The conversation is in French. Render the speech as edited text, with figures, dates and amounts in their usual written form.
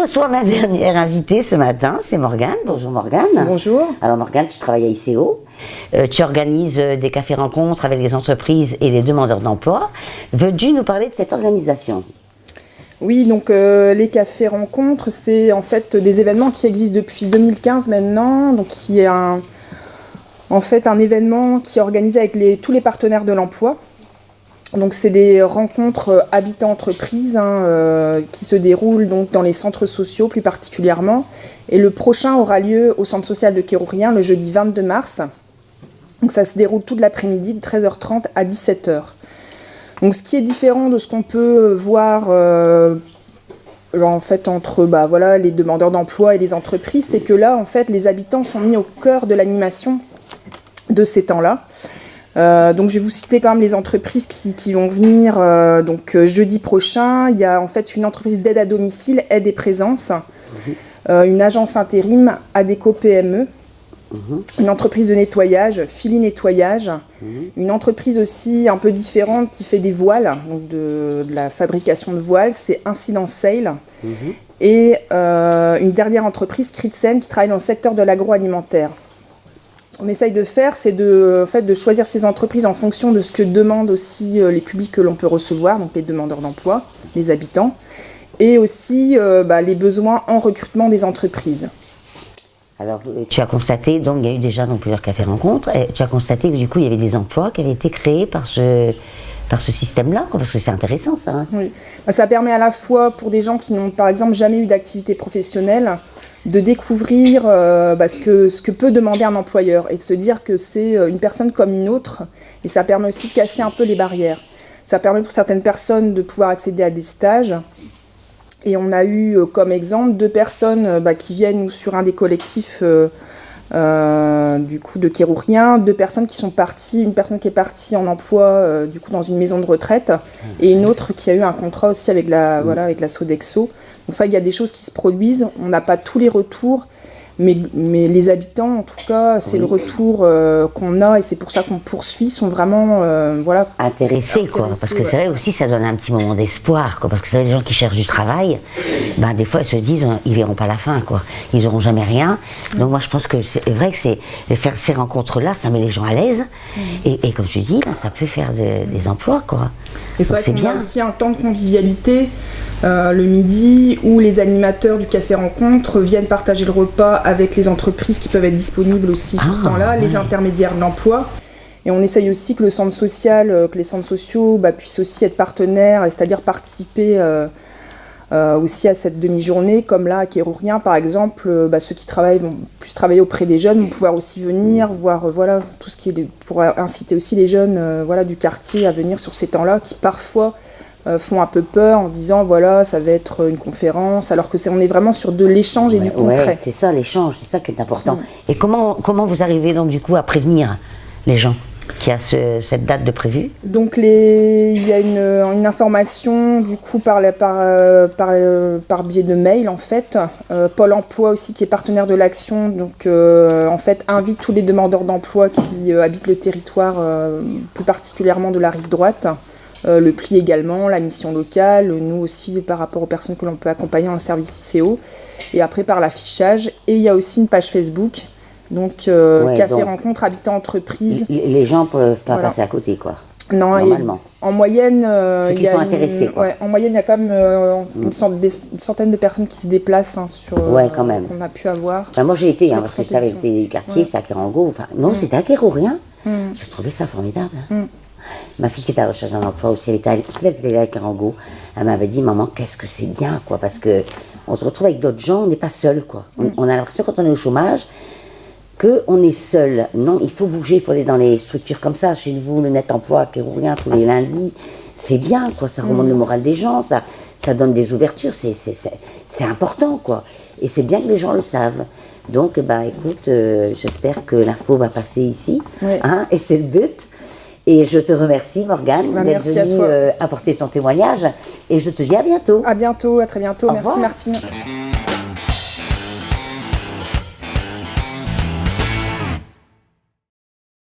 reçois ma dernière invitée ce matin, c'est Morgane. Bonjour Morgane. Bonjour. Alors Morgane, tu travailles à ICO. Tu organises des cafés-rencontres avec les entreprises et les demandeurs d'emploi. Veux-tu nous parler de cette organisation ? Oui, donc les cafés-rencontres, c'est en fait des événements qui existent depuis 2015 maintenant. Donc qui est un événement qui est organisé avec tous les partenaires de l'emploi. Donc c'est des rencontres habitants-entreprises qui se déroulent donc dans les centres sociaux plus particulièrement. Et le prochain aura lieu au centre social de Kérourien le jeudi 22 mars. Donc ça se déroule toute l'après-midi de 13h30 à 17h. Donc ce qui est différent de ce qu'on peut voir en fait entre les demandeurs d'emploi et les entreprises, c'est que là en fait les habitants sont mis au cœur de l'animation de ces temps-là. Donc je vais vous citer quand même les entreprises qui vont venir. Jeudi prochain, il y a en fait une entreprise d'aide à domicile, Aide et Présence, une agence intérim, Adéco PME, une entreprise de nettoyage, Philly Nettoyage, une entreprise aussi un peu différente qui fait des voiles, donc de la fabrication de voiles, c'est Incident Sale, et une dernière entreprise, Critsen, qui travaille dans le secteur de l'agroalimentaire. Ce qu'on essaye de faire, c'est de choisir ces entreprises en fonction de ce que demandent aussi les publics que l'on peut recevoir, donc les demandeurs d'emploi, les habitants, et aussi les besoins en recrutement des entreprises. Alors, tu as constaté, donc il y a eu déjà plusieurs cafés-rencontres, et tu as constaté que du coup il y avait des emplois qui avaient été créés par ce système-là, parce que c'est intéressant ça. Hein. Oui, ça permet à la fois pour des gens qui n'ont par exemple jamais eu d'activité professionnelle, de découvrir ce que peut demander un employeur et de se dire que c'est une personne comme une autre, et ça permet aussi de casser un peu les barrières. Ça permet pour certaines personnes de pouvoir accéder à des stages, et on a eu comme exemple 2 personnes qui viennent sur un des collectifs de Kérourien, 2 personnes qui sont parties, une personne qui est partie en emploi dans une maison de retraite, et une autre qui a eu un contrat aussi avec la Sodexo. Donc ça, il y a des choses qui se produisent, on n'a pas tous les retours, mais les habitants, en tout cas, c'est le retour qu'on a, et c'est pour ça qu'on poursuit, sont vraiment intéressés, quoi. Parce que c'est vrai aussi, ça donne un petit moment d'espoir, quoi. Parce que c'est vrai, les gens qui cherchent du travail, des fois, ils se disent, ils verront pas la fin, quoi. Ils n'auront jamais rien. Donc moi, je pense que c'est vrai que faire ces rencontres-là, ça met les gens à l'aise. Et comme tu dis, ça peut faire des emplois, quoi. Et c'est vrai qu'on a aussi un temps de convivialité le midi où les animateurs du café rencontre viennent partager le repas avec les entreprises qui peuvent être disponibles aussi sur ce temps-là, les intermédiaires de l'emploi. Et on essaye aussi que le centre social, que les centres sociaux puissent aussi être partenaires, c'est-à-dire participer aussi à cette demi-journée, comme là à Kérourien par exemple, ceux qui vont plus travailler auprès des jeunes vont pouvoir aussi venir voir tout ce qui est pour inciter aussi les jeunes du quartier à venir sur ces temps-là qui parfois font un peu peur en disant ça va être une conférence, alors que on est vraiment sur de l'échange et du concret. Ouais, c'est ça l'échange, c'est ça qui est important. Et comment vous arrivez donc du coup à prévenir les gens qui a cette date de prévue? Donc il y a une information du coup par biais de mail en fait. Pôle emploi aussi qui est partenaire de l'action, donc invite tous les demandeurs d'emploi qui habitent le territoire, plus particulièrement de la rive droite. Le pli également, la mission locale, nous aussi par rapport aux personnes que l'on peut accompagner en service ICO, et après par l'affichage. Et il y a aussi une page Facebook, donc café rencontre habitants entreprise. Les gens peuvent pas passer à côté, quoi. Non, normalement. En moyenne, ceux qui sont intéressés, quoi. En moyenne, il y a quand même une centaine de personnes qui se déplacent quand même. qu'on a pu avoir. Moi j'ai été, parce que j'étais avec des quartiers, c'est à Kérango. C'était à Kérourien. J'ai trouvé ça formidable. Ma fille qui était à la recherche d'un emploi aussi, elle était allée à Kérango. Elle m'avait dit, maman, qu'est-ce que c'est bien, quoi, parce que on se retrouve avec d'autres gens, on n'est pas seul, quoi. On a l'impression quand on est au chômage qu'on est seul. Non, il faut bouger, il faut aller dans les structures comme ça. Chez vous, le Net Emploi à Kérourien tous les lundis, c'est bien, quoi. Ça remonte le moral des gens, ça donne des ouvertures, c'est important, quoi. Et c'est bien que les gens le savent. Donc, écoute, j'espère que l'info va passer ici, et c'est le but. Et je te remercie, Morgane, d'être venue apporter ton témoignage. Et je te dis à bientôt. À bientôt, à très bientôt. Merci, Martine.